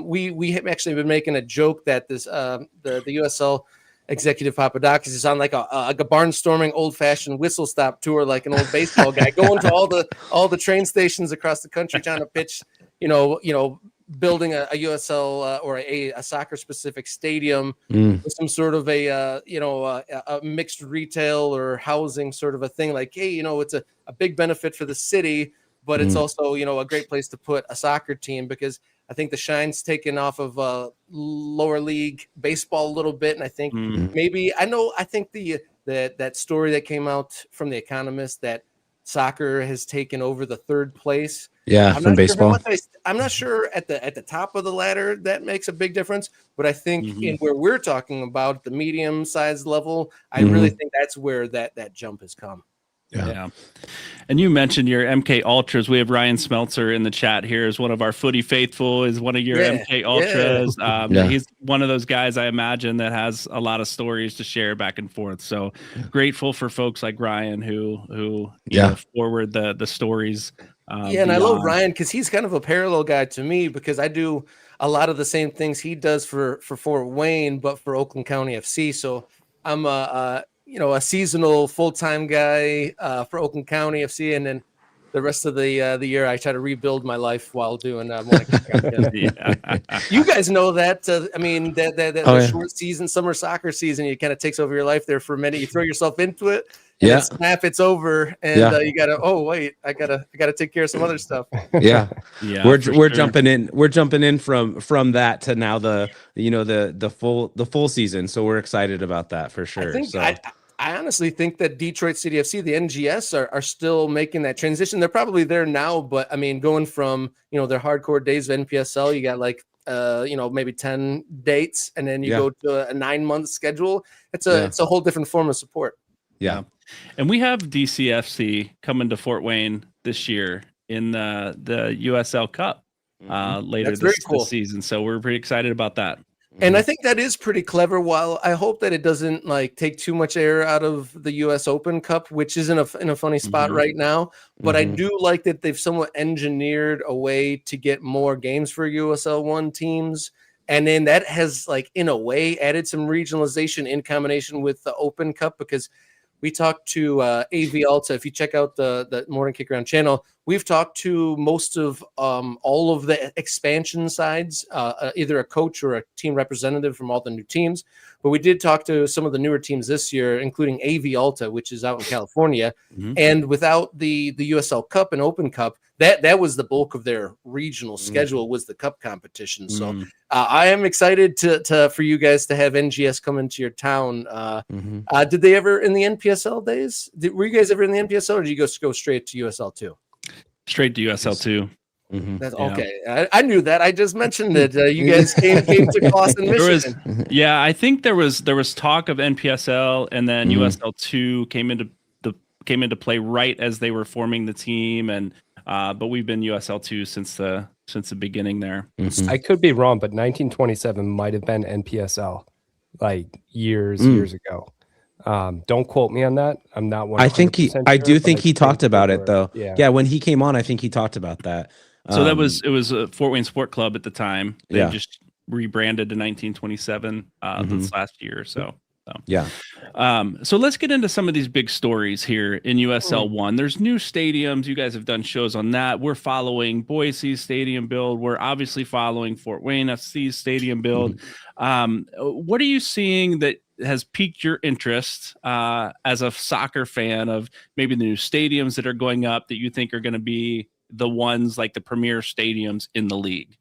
We have actually been making a joke that this the USL executive Papadakis is on like a barnstorming old-fashioned whistle stop tour, like an old baseball guy, going to all the train stations across the country trying to pitch, building a USL or a soccer specific stadium with some sort of a mixed retail or housing sort of a thing. Like, hey, it's a big benefit for the city, but it's also, a great place to put a soccer team, because I think the shine's taken off of lower league baseball a little bit. And I think I think that story that came out from The Economist that soccer has taken over the third place. Yeah, from baseball. I'm not sure at the top of the ladder that makes a big difference, but I think in where we're talking about the medium sized level, I really think that's where that jump has come. Yeah. And you mentioned your MK Ultras. We have Ryan Smeltzer in the chat here as one of our Footy faithful, is one of your MK Ultras. He's one of those guys, I imagine, that has a lot of stories to share back and forth. So grateful for folks like Ryan who you know, forward the stories. And I love Ryan because he's kind of a parallel guy to me, because I do a lot of the same things he does for Fort Wayne, but for Oakland County FC. So I'm a seasonal full-time guy for Oakland County FC, and then the rest of the year I try to rebuild my life while doing Morning Kickaround. You guys know that. The short season, summer soccer season, it kind of takes over your life there for a minute. You throw yourself into it, and then snap, it's over, and you gotta. Oh wait, I gotta take care of some other stuff. We're jumping in. We're jumping in from that to now the full season. So we're excited about that for sure. I honestly think that Detroit City FC, the NGS, are still making that transition. They're probably there now, but I mean, going from their hardcore days of NPSL, you got like maybe 10 dates, and then you go to a 9-month schedule. It's a whole different form of support. Yeah. And we have DCFC coming to Fort Wayne this year in the USL Cup later this season. So we're pretty excited about that. And I think that is pretty clever. While I hope that it doesn't take too much air out of the U.S. Open Cup, which is in a funny spot right now. But I do like that they've somewhat engineered a way to get more games for USL 1 teams. And then that has, in a way, added some regionalization in combination with the Open Cup, because we talked to AV Alta. If you check out the Morning Kickaround channel, we've talked to most of all of the expansion sides, either a coach or a team representative from all the new teams. But we did talk to some of the newer teams this year, including AV Alta, which is out in California. And without the USL Cup and Open Cup, that was the bulk of their regional schedule, was the cup competition. So I am excited for you guys to have NGS come into your town. Did they ever in the NPSL days? Were you guys ever in the NPSL, or did you go straight to USL 2? Straight to USL 2. That's okay. I knew that. I just mentioned that you guys came to Clawson, Michigan. I think there was talk of NPSL, and then USL 2 came into play right as they were forming the team, and but we've been USL 2 since the beginning there. I could be wrong, but 1927 might have been NPSL, years ago. Don't quote me on that. I'm not one. I do think he talked about it though. Yeah. When he came on, I think he talked about that. So it was a Fort Wayne Sport Club at the time. They just rebranded to 1927 this last year or so. So let's get into some of these big stories here in USL 1. There's new stadiums. You guys have done shows on that. We're following Boise's stadium build. We're obviously following Fort Wayne FC's stadium build. What are you seeing that has piqued your interest as a soccer fan of maybe the new stadiums that are going up that you think are going to be the ones like the premier stadiums in the league?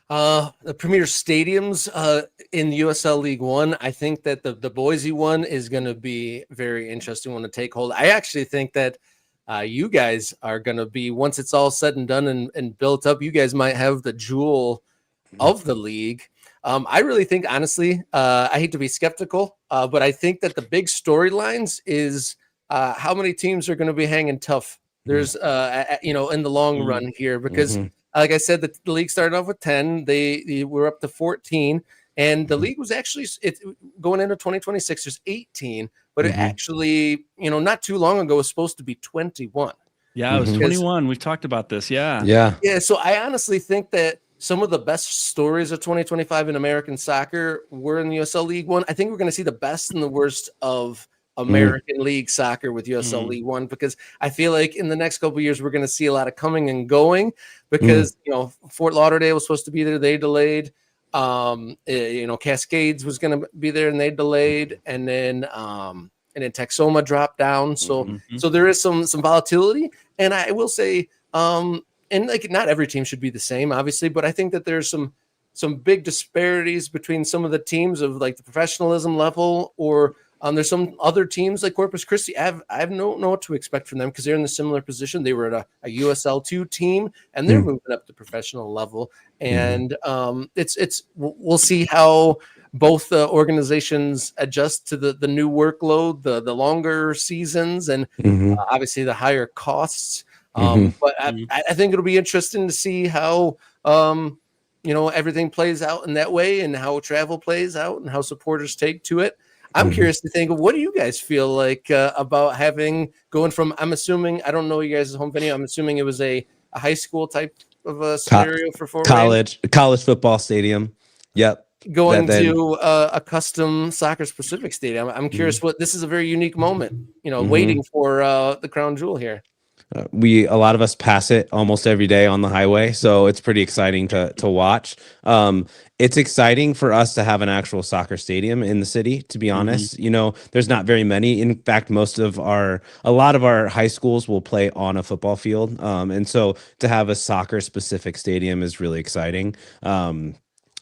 The premier stadiums in USL League One, I think that the Boise one is going to be very interesting one to take hold. I actually think that you guys are going to be, once it's all said and done and built up, you guys might have the jewel of the league. I really think, honestly, I hate to be skeptical, but I think that the big storylines is how many teams are going to be hanging tough. There's, in the long run here, because like I said, the league started off with 10. They were up to 14, and the league was actually going into 2026. There's 18, but it actually, not too long ago, was supposed to be 21. Yeah, it was 21. We've talked about this. Yeah. So I honestly think that some of the best stories of 2025 in American soccer were in the USL League One. I think we're going to see the best and the worst of American League soccer with USL League One, because I feel like in the next couple of years we're going to see a lot of coming and going, because Fort Lauderdale was supposed to be there, they delayed. Cascades was going to be there and they delayed, and then Texoma dropped down. So there is some volatility, and I will say, and not every team should be the same, obviously, but I think that there's some big disparities between some of the teams of the professionalism level or There's some other teams like Corpus Christi. I don't know what to expect from them because they're in a similar position. They were at a USL2 team, and they're moving up to professional level. And we'll see how both organizations adjust to the new workload, the longer seasons, and obviously the higher costs. But I think it'll be interesting to see how everything plays out in that way, and how travel plays out, and how supporters take to it. I'm curious to think of, what do you guys feel like about going from, I'm assuming, I don't know you guys' home venue, I'm assuming it was a high school type of a scenario for Fort Wayne? College football stadium. Yep. Going to a custom soccer specific stadium. I'm curious this is a very unique moment, waiting for the crown jewel here. A lot of us pass it almost every day on the highway, so it's pretty exciting to watch. It's exciting for us to have an actual soccer stadium in the city, to be honest. There's not very many. In fact, a lot of our high schools will play on a football field. And so to have a soccer specific stadium is really exciting.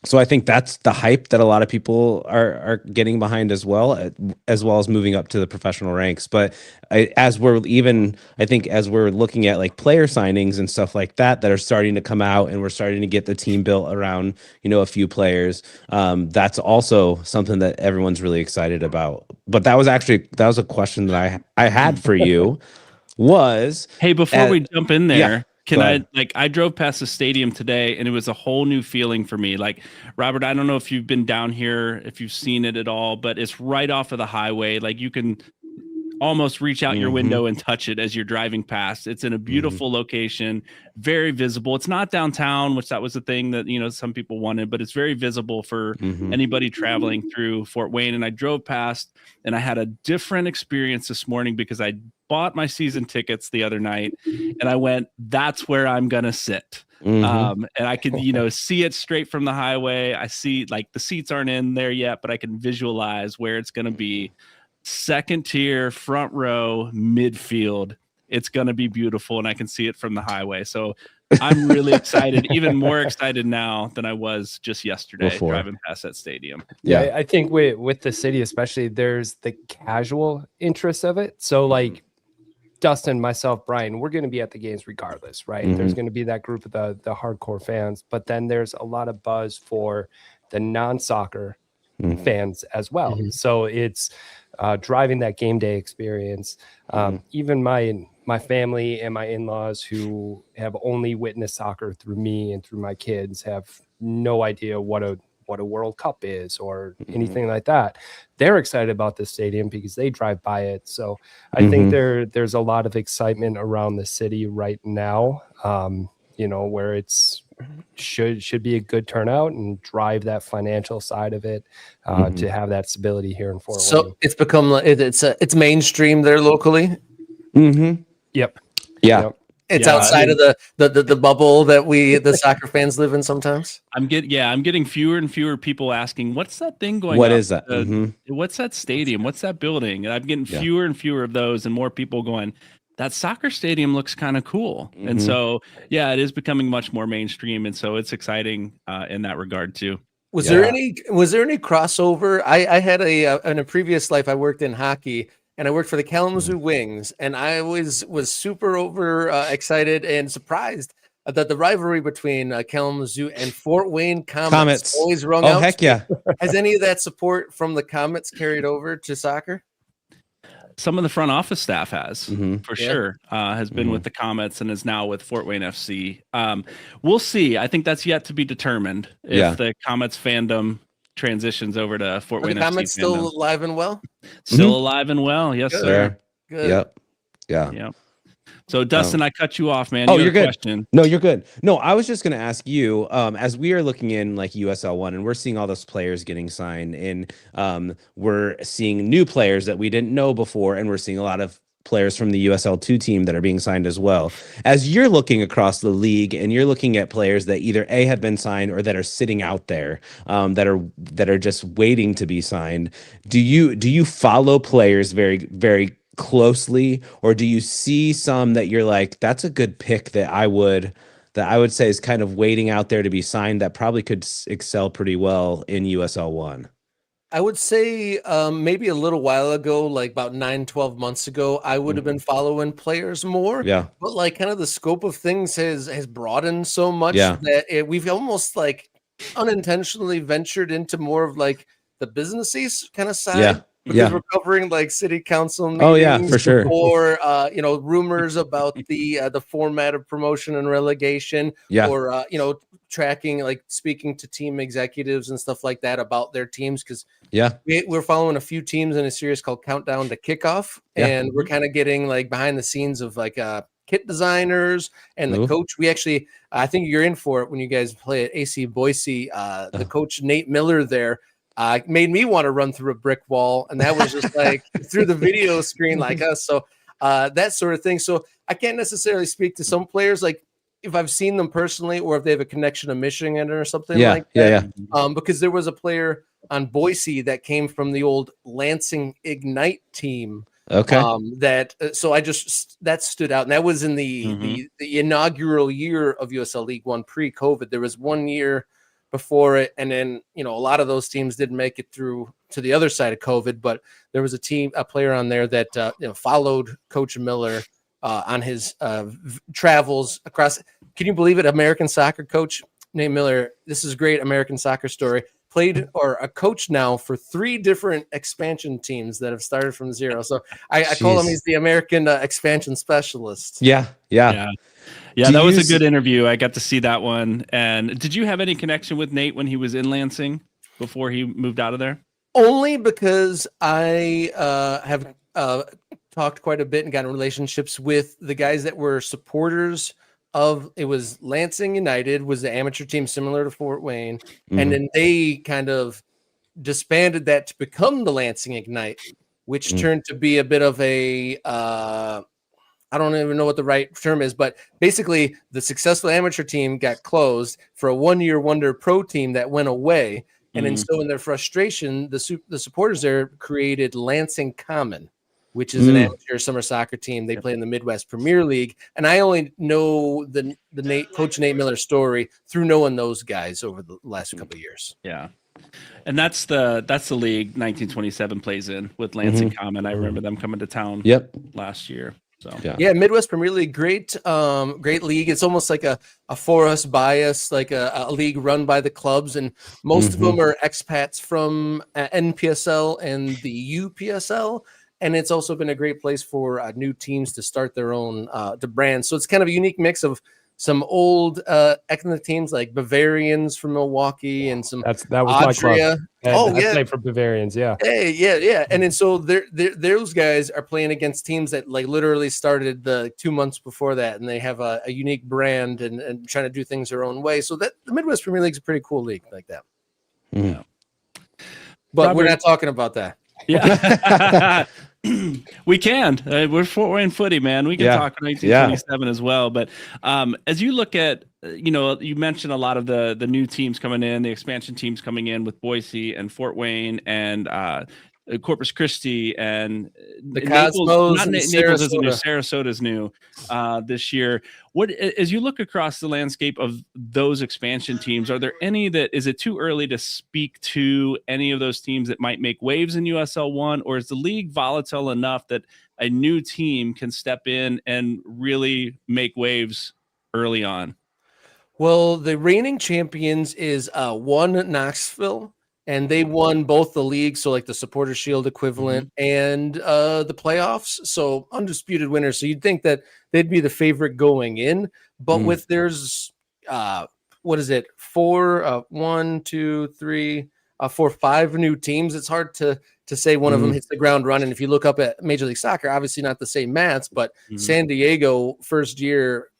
So I think that's the hype that a lot of people are getting behind as well as moving up to the professional ranks. But as we're looking at like player signings and stuff like that are starting to come out, and we're starting to get the team built around, a few players. That's also something that everyone's really excited about. But that was a question that I had for you was, hey, before we jump in there. Yeah. I drove past the stadium today, and it was a whole new feeling for me. Like, Robert, I don't know if you've been down here, if you've seen it at all, but it's right off of the highway. Like, you can almost reach out your window and touch it as you're driving past. It's in a beautiful location, very visible. It's not downtown, which that was the thing that, some people wanted, but it's very visible for anybody traveling through Fort Wayne. And I drove past, and I had a different experience this morning because I bought my season tickets the other night, and I went, that's where I'm going to sit. And I could, see it straight from the highway. I see, like, the seats aren't in there yet, but I can visualize where it's going to be. Second tier, front row, midfield. It's going to be beautiful, and I can see it from the highway. So I'm really excited, even more excited now than I was just yesterday driving past that stadium. Yeah, I think with the city especially, there's the casual interest of it. So like Dustin, myself, Brian, we're going to be at the games regardless, right? There's going to be that group of the hardcore fans, but then there's a lot of buzz for the non-soccer fans as well. So it's driving that game day experience. Even my family and my in-laws, who have only witnessed soccer through me and through my kids, have no idea what a World Cup is or anything like that. They're excited about this stadium because they drive by it. So I think there's a lot of excitement around the city right now, where it's should be a good turnout and drive that financial side of it to have that stability here in Fort Wayne. So it's become it's mainstream there locally. Yep. Yeah. Yep. It's outside of the bubble that the soccer fans live in sometimes. I'm getting fewer and fewer people asking, what's that thing going on? What is that? What's that stadium? What's that building? And I'm getting fewer and fewer of those, and more people going, that soccer stadium looks kind of cool. And so, it is becoming much more mainstream. And so it's exciting in that regard too. Was there any crossover? I had in a previous life, I worked in hockey, and I worked for the Kalamazoo Wings, and I was super over excited and surprised that the rivalry between Kalamazoo and Fort Wayne Comets always rung out. Oh, heck yeah. Has any of that support from the Comets carried over to soccer? Some of the front office staff has, for sure, has been with the Comets and is now with Fort Wayne FC. We'll see. I think that's yet to be determined if the Comets fandom transitions over to Fort Wayne FC. The Comets still alive and well? Still alive and well. Yes, sir. Good. Yep. Yeah. So, Dustin, I cut you off, man. You're good. Question. No, you're good. No, I was just going to ask you, as we are looking in like USL One, and we're seeing all those players getting signed, and we're seeing new players that we didn't know before, and we're seeing a lot of players from the USL2 team that are being signed as well. As you're looking across the league and you're looking at players that either have been signed or that are sitting out there, that are just waiting to be signed, do you follow players very, very closely, or do you see some that you're like, that's a good pick that I would say is kind of waiting out there to be signed that probably could excel pretty well in USL One? I would say maybe a little while ago, like about 9-12 months ago, I would have been following players more. Yeah. But like kind of the scope of things has broadened so much Yeah. that we've almost like unintentionally ventured into more of like the businessy kind of side. Yeah. Because Yeah. we're covering like city council meetings, Oh, yeah, for sure. or rumors about the format of promotion and relegation, Yeah. or tracking, like speaking to team executives and stuff like that about their teams, because Yeah. we're following a few teams in a series called Countdown to Kickoff, Yeah. and we're kind of getting like behind the scenes of like kit designers and the Ooh. coach. We actually, I think you're in for it when you guys play at AC Boise. The coach Nate Miller there made me want to run through a brick wall, and that was just like through the video screen like us. So that sort of thing. So I can't necessarily speak to some players like if I've seen them personally or if they have a connection to Michigan or something like that. Because there was a player on Boise that came from the old Lansing Ignite team. Okay. So that stood out, and that was in the inaugural year of USL League One pre-COVID. There was 1 year before it, and then a lot of those teams didn't make it through to the other side of COVID, but there was a player on there that followed Coach Miller on his travels across. Can you believe it? American soccer coach Nate Miller. This is a great American soccer story. Played or a coach now for 3 different expansion teams that have started from zero. So I call him, he's the American expansion specialist. Yeah. That was a good interview. I got to see that one. And did you have any connection with Nate when he was in Lansing before he moved out of there? Only because I have talked quite a bit and gotten relationships with the guys that were supporters of, it was Lansing United was the amateur team similar to Fort Wayne. And then they kind of disbanded that to become the Lansing Ignite, which turned to be a bit of a, I don't even know what the right term is, but basically the successful amateur team got closed for a 1-year wonder pro team that went away. And then so in their frustration, the supporters there created Lansing Common, which is an amateur summer soccer team. They play in the Midwest Premier League. And I only know the Coach Nate Miller story through knowing those guys over the last couple of years. Yeah. And that's the league 1927 plays in with Lansing Common. I remember them coming to town last year. So yeah, Midwest Premier League, great league. It's almost like a for us by us, like a league run by the clubs, and most of them are expats from NPSL and the UPSL. And it's also been a great place for new teams to start their own the brand. So it's kind of a unique mix of some old ethnic teams like Bavarians from Milwaukee and some that was Austria. My club. I played for Bavarians, Hey, yeah. And then so those guys are playing against teams that like literally started 2 months before that, and they have a unique brand and trying to do things their own way. So that the Midwest Premier League is a pretty cool league like that. Yeah. But we're not talking about that. Yeah. We can. We're Fort Wayne Footy, man. We can talk 1927 as well. But as you look at, you mentioned a lot of the new teams coming in, the expansion teams coming in with Boise and Fort Wayne and Corpus Christi and the Cosmos. Naples is new. Sarasota's new this year. What, as you look across the landscape of those expansion teams, are there any that, is it too early to speak to any of those teams that might make waves in USL One, or is the league volatile enough that a new team can step in and really make waves early on? Well, the reigning champions is one Knoxville. And they won both the league, so like the Supporter Shield equivalent, and the playoffs. So undisputed winners. So you'd think that they'd be the favorite going in, but with there's 5 new teams. It's hard to say one of them hits the ground running. If you look up at Major League Soccer, obviously not the same maths, but San Diego first year,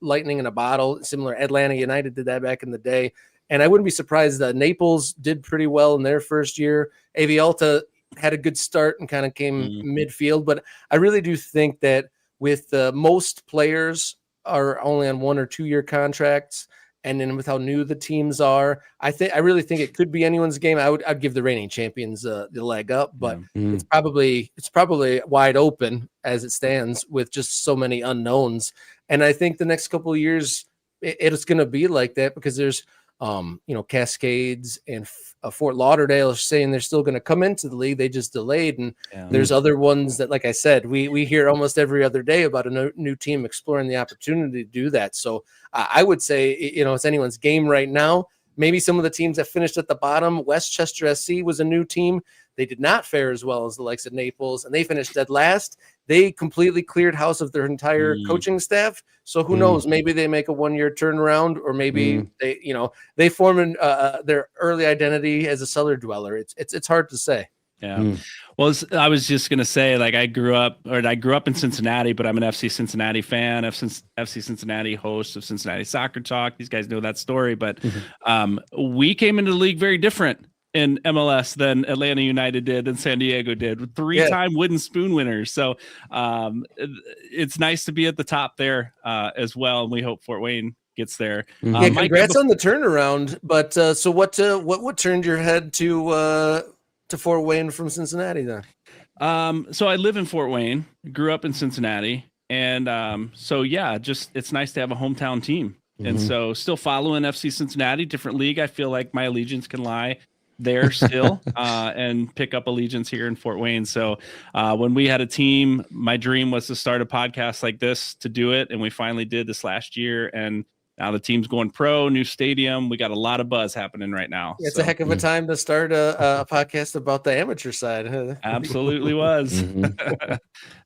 lightning in a bottle. Similar, Atlanta United did that back in the day. And I wouldn't be surprised that Naples did pretty well in their first year. Avialta had a good start and kind of came midfield. But I really do think that with most players are only on 1 or 2 year contracts, and then with how new the teams are, I really think it could be anyone's game. I'd give the reigning champions the leg up, but it's probably wide open as it stands with just so many unknowns. And I think the next couple of years it's going to be like that because there's Cascades and Fort Lauderdale are saying they're still going to come into the league. They just delayed. And there's other ones that, like I said, we hear almost every other day about a new team exploring the opportunity to do that. So I would say, it's anyone's game right now. Maybe some of the teams that finished at the bottom, Westchester SC was a new team. They did not fare as well as the likes of Naples, and they finished dead last. They completely cleared house of their entire coaching staff. So who knows? Maybe they make a 1-year turnaround, or maybe they form their early identity as a cellar dweller. It's hard to say. Yeah. Well, I was just going to say, like, I grew up in Cincinnati, but I'm an FC Cincinnati fan, FC Cincinnati host of Cincinnati Soccer Talk. These guys know that story, but we came into the league very different in MLS than Atlanta United did and San Diego did, 3-time wooden spoon winners. So it's nice to be at the top there as well. And we hope Fort Wayne gets there. Congrats on the turnaround. But so what turned your head to Fort Wayne from Cincinnati then? So I live in Fort Wayne, grew up in Cincinnati. And it's nice to have a hometown team. And so still following FC Cincinnati, different league. I feel like my allegiance can lie there still and pick up allegiance here in Fort Wayne. So when we had a team, my dream was to start a podcast like this, to do it. And we finally did this last year. And now the team's going pro, new stadium. We got a lot of buzz happening right now. It's a heck of a time to start a podcast about the amateur side. Absolutely was.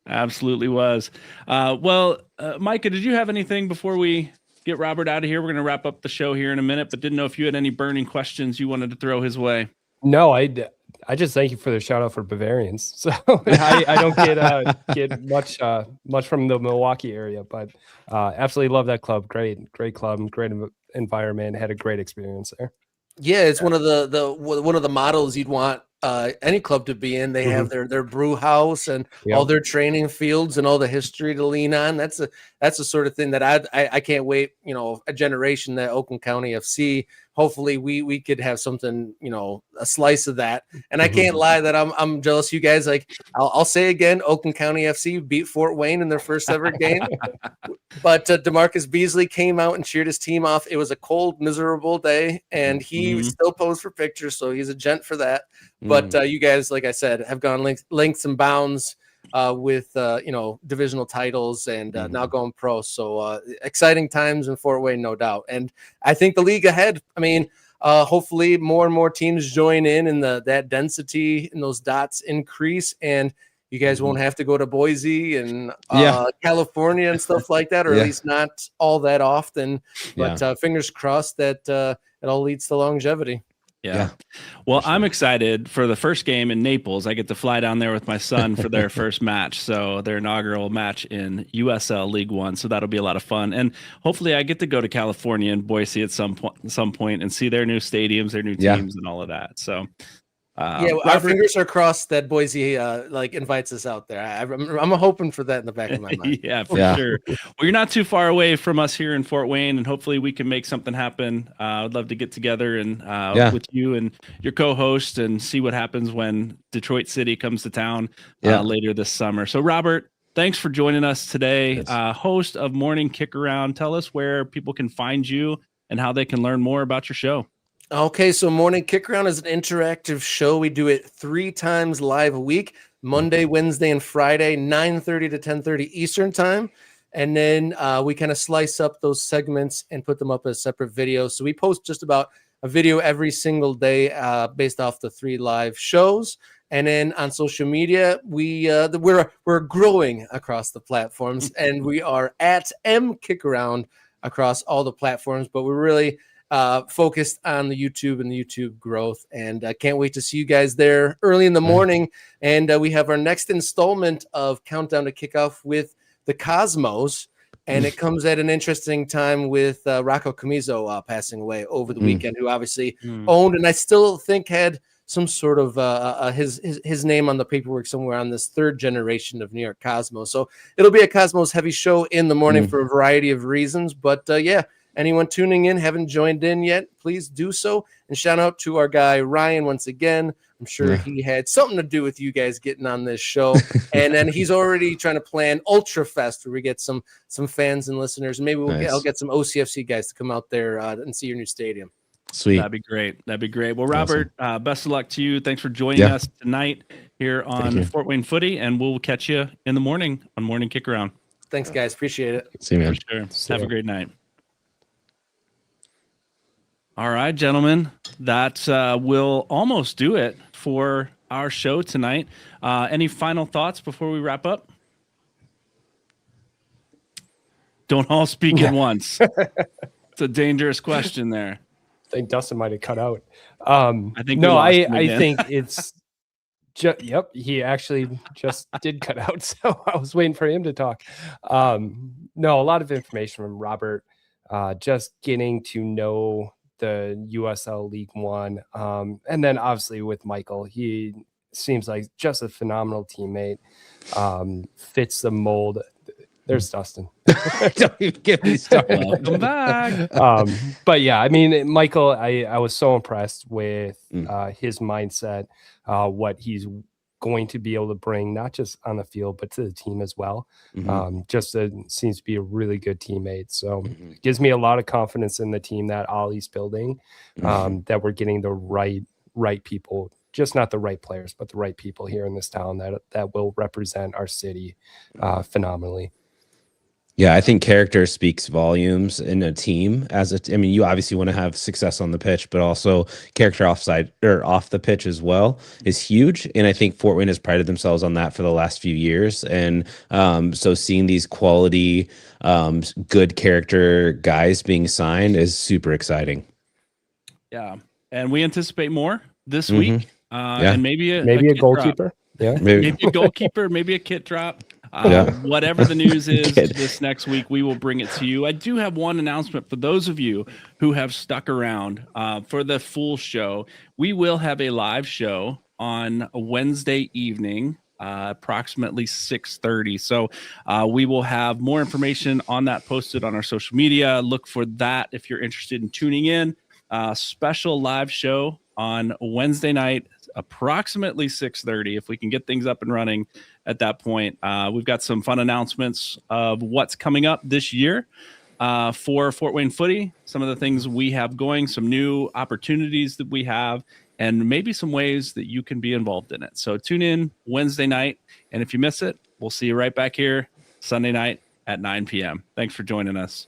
Absolutely was. Micah, did you have anything before we get Robert out of here? We're going to wrap up the show here in a minute, but didn't know if you had any burning questions you wanted to throw his way. No, I just thank you for the shout out for Bavarians. So I don't get much from the Milwaukee area, but absolutely love that club. Great club, great environment. Had a great experience there. Yeah, it's one of the models you'd want any club to be in. They have their brew house and all their training fields and all the history to lean on. That's the sort of thing that I can't wait. A generation that Oakland County FC. Hopefully we could have something, a slice of that. And I can't lie that I'm jealous. You guys, like, I'll say again, Oakland County FC beat Fort Wayne in their first ever game. But DeMarcus Beasley came out and cheered his team off. It was a cold, miserable day, and he still posed for pictures. So he's a gent for that. But you guys, like I said, have gone lengths and bounds with divisional titles and now going pro. So exciting times in Fort Wayne, no doubt. And I think the league ahead, hopefully more and more teams join in and that density and those dots increase, and you guys won't have to go to Boise and California and stuff like that, or at least not all that often. But fingers crossed that it all leads to longevity. Yeah. Well, I'm excited for the first game in Naples. I get to fly down there with my son for their first match. So their inaugural match in USL League One. So that'll be a lot of fun. And hopefully I get to go to California and Boise at some point and see their new stadiums, their new teams and all of that. So our fingers are crossed that Boise invites us out there. I'm hoping for that in the back of my mind. For sure. Well, you're not too far away from us here in Fort Wayne, and hopefully we can make something happen. I'd love to get together and with you and your co-host and see what happens when Detroit City comes to town later this summer. So Robert, thanks for joining us today. Host of Morning Kickaround. Tell us where people can find you and how they can learn more about your show. Okay, so Morning Kickaround is an interactive show. We do it 3 times live a week, Monday, Wednesday, and Friday, 9:30 to 10:30 Eastern time. And then we kind of slice up those segments and put them up as separate videos. So we post just about a video every single day based off the 3 live shows. And then on social media, we're growing across the platforms, and we are at MKickaround across all the platforms. But we're really focused on the YouTube and the YouTube growth, and I can't wait to see you guys there early in the morning. And we have our next installment of Countdown to Kickoff with the Cosmos, and it comes at an interesting time with Rocco Camiso passing away over the weekend, who obviously owned, and I still think had some sort of his name on the paperwork somewhere on this 3rd generation of New York Cosmos. So it'll be a Cosmos heavy show in the morning for a variety of reasons. But anyone tuning in, haven't joined in yet, please do so. And shout out to our guy, Ryan, once again. I'm sure he had something to do with you guys getting on this show. And then he's already trying to plan Ultra Fest, where we get some fans and listeners. Maybe I'll get some OCFC guys to come out there and see your new stadium. Sweet. That'd be great. That'd be great. Well, Awesome. Robert, best of luck to you. Thanks for joining us tonight here on you. Fort Wayne Footy, and we'll catch you in the morning on Morning Kickaround. Thanks, guys. Appreciate it. See you, man. For sure. See Have ya. a great night. All right, gentlemen, that will almost do it for our show tonight. Any final thoughts before we wrap up? Don't all speak at once. It's a dangerous question there. I think Dustin might have cut out. I think no, we lost him I again. think it's yep, he actually just did cut out. So I was waiting for him to talk. No, a lot of information from Robert, just getting to know the USL League One. And then obviously with Michael, he seems like just a phenomenal teammate, fits the mold. There's Dustin. Don't even get me started. Welcome back. But yeah, I mean, Michael, I was so impressed with his mindset, what he's going to be able to bring, not just on the field, but to the team as well. Seems to be a really good teammate. So it gives me a lot of confidence in the team that Ollie's building, that we're getting the right people, just not the right players, but the right people here in this town that will represent our city phenomenally. Yeah, I think character speaks volumes in a team. I mean, you obviously want to have success on the pitch, but also character off the pitch as well is huge. And I think Fort Wayne has prided themselves on that for the last few years. And so seeing these quality, good character guys being signed is super exciting. Yeah, and we anticipate more this week. And maybe a goalkeeper. Yeah, maybe a goalkeeper, maybe a kit drop. Whatever the news is this next week, we will bring it to you. I do have one announcement for those of you who have stuck around for the full show. We will have a live show on a Wednesday evening, approximately 6:30. So we will have more information on that posted on our social media. Look for that if you're interested in tuning in. Special live show on Wednesday night, approximately 6:30. If we can get things up and running at that point, we've got some fun announcements of what's coming up this year for Fort Wayne Footy, some of the things we have going, some new opportunities that we have, and maybe some ways that you can be involved in it. So tune in Wednesday night, and if you miss it, we'll see you right back here Sunday night at 9 p.m. Thanks for joining us.